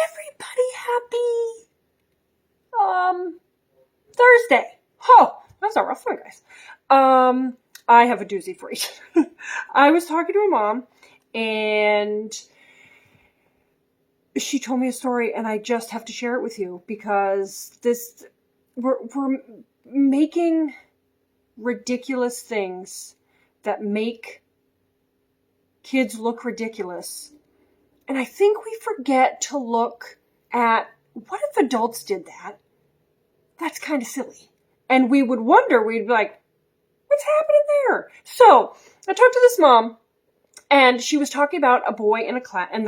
everybody. Happy Thursday. Oh, that's a rough one, guys. I have a doozy for you. I was talking to a mom, and she told me a story, and I just have to share it with you because we're making ridiculous things that make kids look ridiculous. And I think we forget to look at, what if adults did that? That's kind of silly. And we would wonder, we'd be like, what's happening there? So I talked to this mom, and she was talking about a boy in the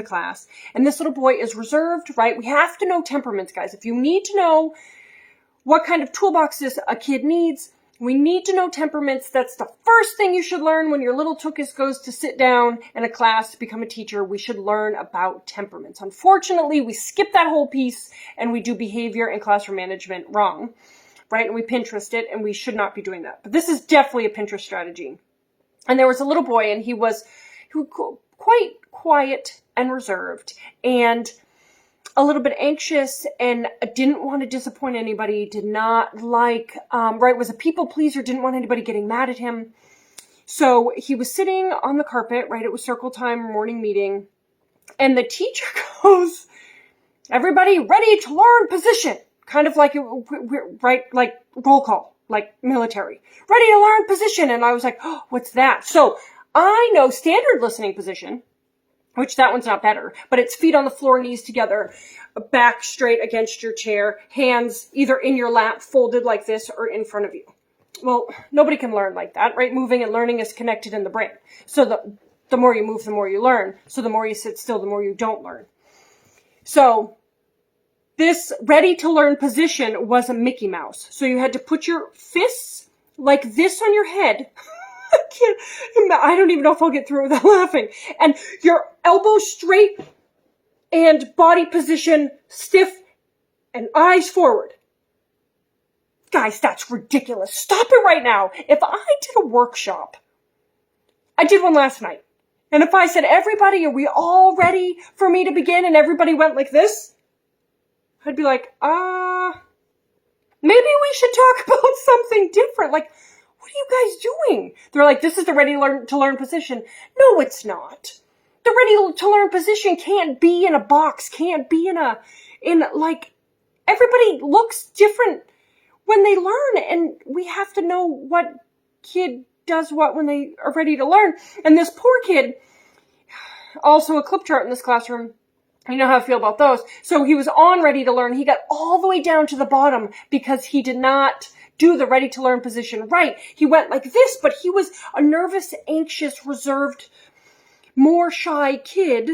class. And this little boy is reserved, right? We have to know temperaments, guys. If you need to know what kind of toolboxes a kid needs, we need to know temperaments. That's the first thing you should learn when your little tookus goes to sit down in a class to become a teacher. We should learn about temperaments. Unfortunately, we skip that whole piece and we do behavior and classroom management wrong, right? And we Pinterest it, and we should not be doing that. But this is definitely a Pinterest strategy. And there was a little boy, and he was quite quiet and reserved and a little bit anxious and didn't want to disappoint anybody, did not like, was a people pleaser, didn't want anybody getting mad at him. So he was sitting on the carpet, right? It was circle time, morning meeting. And the teacher goes, everybody ready to learn position. Kind of like, right, like roll call, like military. Ready to learn position. And I was like, oh, what's that? So I know standard listening position, which that one's not better, but it's feet on the floor, knees together, back straight against your chair, hands either in your lap, folded like this, or in front of you. Well, nobody can learn like that, right? Moving and learning is connected in the brain. So the more you move, the more you learn. So the more you sit still, the more you don't learn. So this ready to learn position was a Mickey Mouse. So you had to put your fists like this on your head. I don't even know if I'll get through it without laughing. And your elbow straight and body position stiff and eyes forward. Guys, that's ridiculous. Stop it right now. If I did a workshop, I did one last night. And if I said, everybody, are we all ready for me to begin? And everybody went like this, I'd be like, maybe we should talk about something different. Like, what are you guys doing? They're like, this is the ready to learn position. No, it's not. The ready to learn position can't be in a box, can't be in like, everybody looks different when they learn, and we have to know what kid does what when they are ready to learn. And this poor kid, also a clip chart in this classroom, you know how I feel about those. So he was on ready to learn. He got all the way down to the bottom because he did not do the ready to learn position right. He went like this, but he was a nervous, anxious, reserved, more shy kid.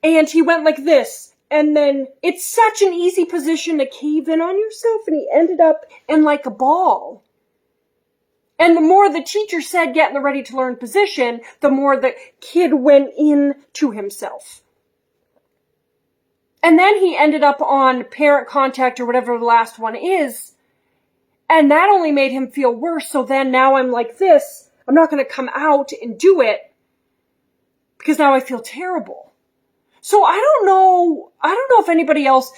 And he went like this. And then it's such an easy position to cave in on yourself. And he ended up in like a ball. And the more the teacher said, get in the ready to learn position, the more the kid went in to himself. And then he ended up on parent contact or whatever the last one is. And that only made him feel worse. So then now I'm like this. I'm not going to come out and do it because now I feel terrible. So I don't know if anybody else,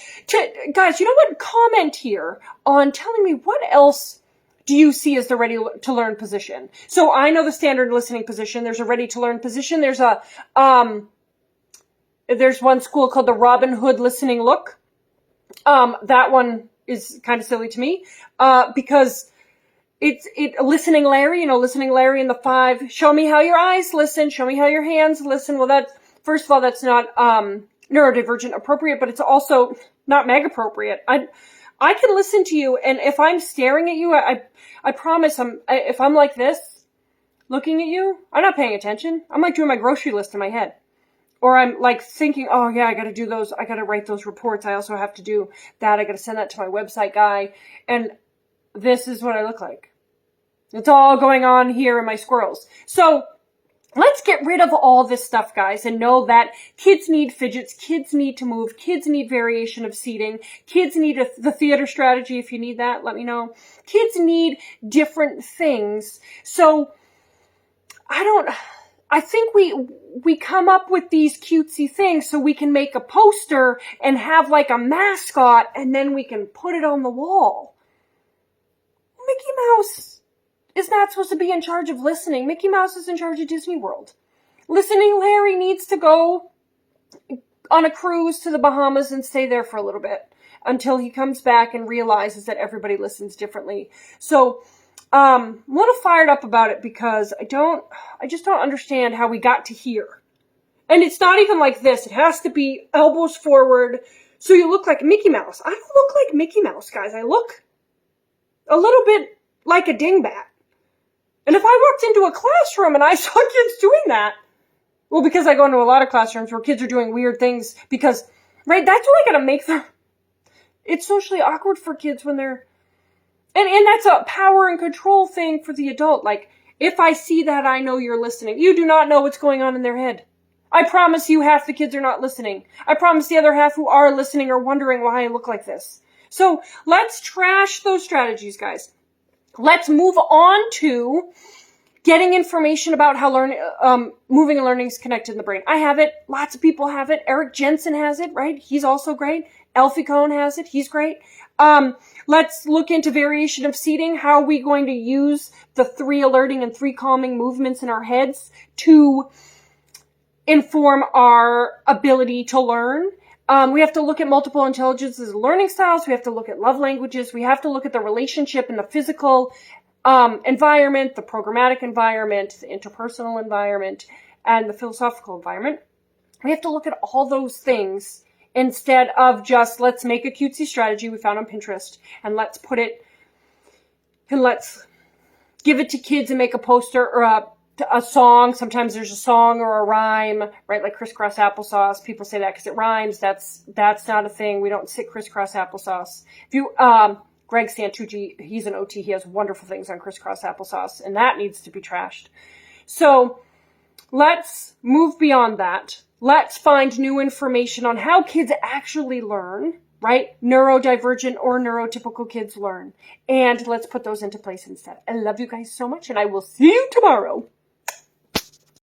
guys, you know what? Comment here on telling me what else do you see as the ready to learn position. So I know the standard listening position. There's a ready to learn position. There's one school called the Robin Hood listening look. That one is kind of silly to me, because it's listening Larry, listening Larry in the 5, show me how your eyes listen, show me how your hands listen. Well, first of all, that's not, neurodivergent appropriate, but it's also not meg appropriate. I can listen to you, and if I'm staring at you, I promise if I'm like this, looking at you, I'm not paying attention. I'm like doing my grocery list in my head. Or I'm like thinking, oh yeah, I got to do those. I got to write those reports. I also have to do that. I got to send that to my website guy. And this is what I look like. It's all going on here in my squirrels. So let's get rid of all this stuff, guys, and know that kids need fidgets. Kids need to move. Kids need variation of seating. Kids need the theater strategy. If you need that, let me know. Kids need different things. So I I think we come up with these cutesy things so we can make a poster and have like a mascot, and then we can put it on the wall. Mickey Mouse is not supposed to be in charge of listening. Mickey Mouse is in charge of Disney World. Listening Larry needs to go on a cruise to the Bahamas and stay there for a little bit until he comes back and realizes that everybody listens differently. So, I'm a little fired up about it because I just don't understand how we got to here. And it's not even like this. It has to be elbows forward so you look like Mickey Mouse. I don't look like Mickey Mouse, guys. I look a little bit like a dingbat. And if I walked into a classroom and I saw kids doing that, well, because I go into a lot of classrooms where kids are doing weird things because, right, that's really going to make them, it's socially awkward for kids when they're, and that's a power and control thing for the adult. Like, if I see that, I know you're listening. You do not know what's going on in their head. I promise you half the kids are not listening. I promise the other half who are listening are wondering why I look like this. So let's trash those strategies, guys. Let's move on to getting information about how moving and learning is connected in the brain. I have it. Lots of people have it. Eric Jensen has it, right? He's also great. Alfie Kohn has it. He's great. Let's look into variation of seating. How are we going to use the 3 alerting and 3 calming movements in our heads to inform our ability to learn? We have to look at multiple intelligences and learning styles. We have to look at love languages. We have to look at the relationship in the physical environment, the programmatic environment, the interpersonal environment, and the philosophical environment. We have to look at all those things instead of just, let's make a cutesy strategy we found on Pinterest and let's put it, and let's give it to kids and make a poster or a song. Sometimes there's a song or a rhyme, right? Like crisscross applesauce. People say that because it rhymes. That's not a thing. We don't sit crisscross applesauce. If you, Greg Santucci, he's an OT. He has wonderful things on crisscross applesauce, and that needs to be trashed. So let's move beyond that. Let's find new information on how kids actually learn, right? Neurodivergent or neurotypical kids learn. And let's put those into place instead. I love you guys so much, and I will see you tomorrow.